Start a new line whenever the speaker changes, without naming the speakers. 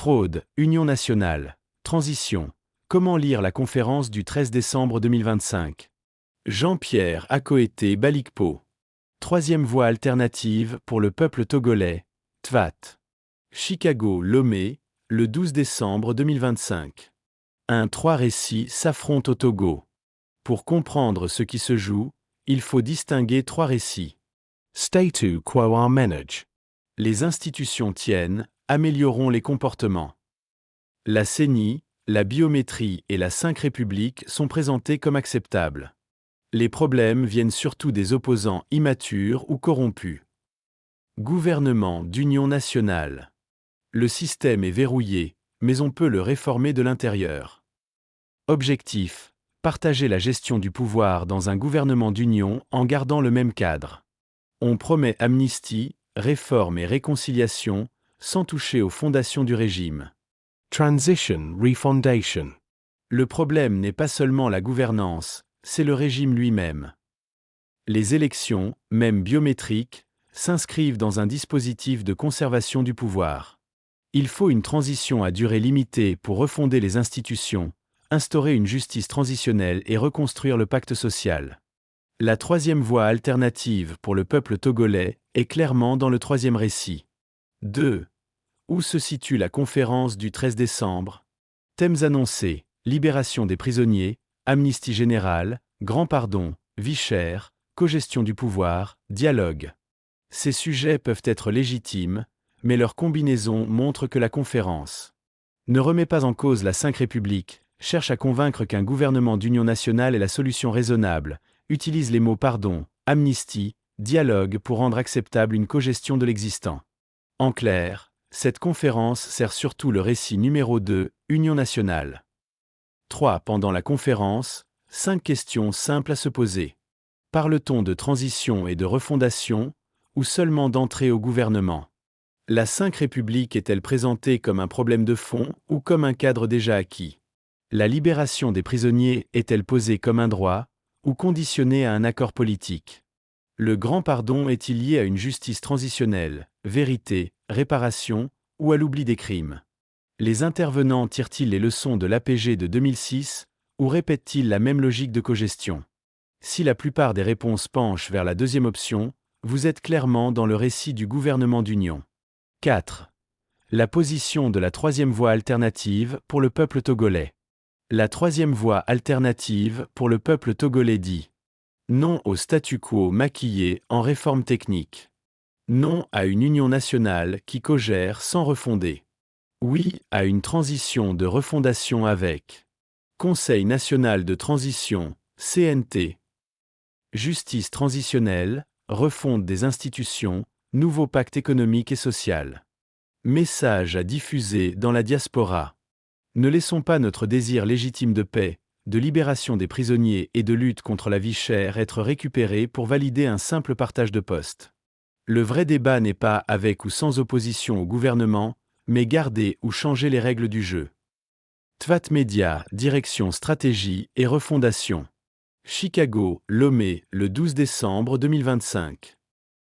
Fraude, Union nationale. Transition. Comment lire la conférence du 13 décembre 2025? Jean-Pierre Akoete Balikpo. Troisième voie alternative pour le peuple togolais. TVAT. Chicago, Lomé, le 12 décembre 2025. Trois récits s'affrontent au Togo. Pour comprendre ce qui se joue, il faut distinguer trois récits. Statu quo manage. Les institutions tiennent, améliorons les comportements. La CENI, la biométrie et la V République sont présentées comme acceptables. Les problèmes viennent surtout des opposants immatures ou corrompus. Gouvernement d'union nationale. Le système est verrouillé, mais on peut le réformer de l'intérieur. Objectif: partager la gestion du pouvoir dans un gouvernement d'union en gardant le même cadre. On promet amnistie, réforme et réconciliation, sans toucher aux fondations du régime. Transition Refondation. Le problème n'est pas seulement la gouvernance, c'est le régime lui-même. Les élections, même biométriques, s'inscrivent dans un dispositif de conservation du pouvoir. Il faut une transition à durée limitée pour refonder les institutions, instaurer une justice transitionnelle et reconstruire le pacte social. La troisième voie alternative pour le peuple togolais est clairement dans le troisième récit. 2. Où se situe la conférence du 13 décembre? Thèmes annoncés: libération des prisonniers, amnistie générale, grand pardon, vie chère, cogestion du pouvoir, dialogue. Ces sujets peuvent être légitimes, mais leur combinaison montre que la conférence ne remet pas en cause la V République, cherche à convaincre qu'un gouvernement d'union nationale est la solution raisonnable, utilise les mots pardon, amnistie, dialogue pour rendre acceptable une cogestion de l'existant. En clair, cette conférence sert surtout le récit numéro 2, Union nationale. 3. Pendant la conférence, 5 questions simples à se poser. Parle-t-on de transition et de refondation, ou seulement d'entrée au gouvernement? La V République est-elle présentée comme un problème de fond ou comme un cadre déjà acquis? La libération des prisonniers est-elle posée comme un droit, ou conditionnée à un accord politique? Le grand pardon est-il lié à une justice transitionnelle, vérité, réparation, ou à l'oubli des crimes? Les intervenants tirent-ils les leçons de l'APG de 2006, ou répètent-ils la même logique de cogestion? Si la plupart des réponses penchent vers la deuxième option, vous êtes clairement dans le récit du gouvernement d'union. 4. La position de la troisième voie alternative pour le peuple togolais. La troisième voie alternative pour le peuple togolais dit non au statu quo maquillé en réforme technique. Non à une union nationale qui cogère sans refonder. Oui à une transition de refondation avec Conseil national de transition, CNT. Justice transitionnelle, refonte des institutions, nouveau pacte économique et social. Message à diffuser dans la diaspora. Ne laissons pas notre désir légitime de paix, de libération des prisonniers et de lutte contre la vie chère être récupéré pour valider un simple partage de poste. Le vrai débat n'est pas avec ou sans opposition au gouvernement, mais garder ou changer les règles du jeu. TVAT Média, direction stratégie et refondation. Chicago, Lomé, le 12 décembre 2025.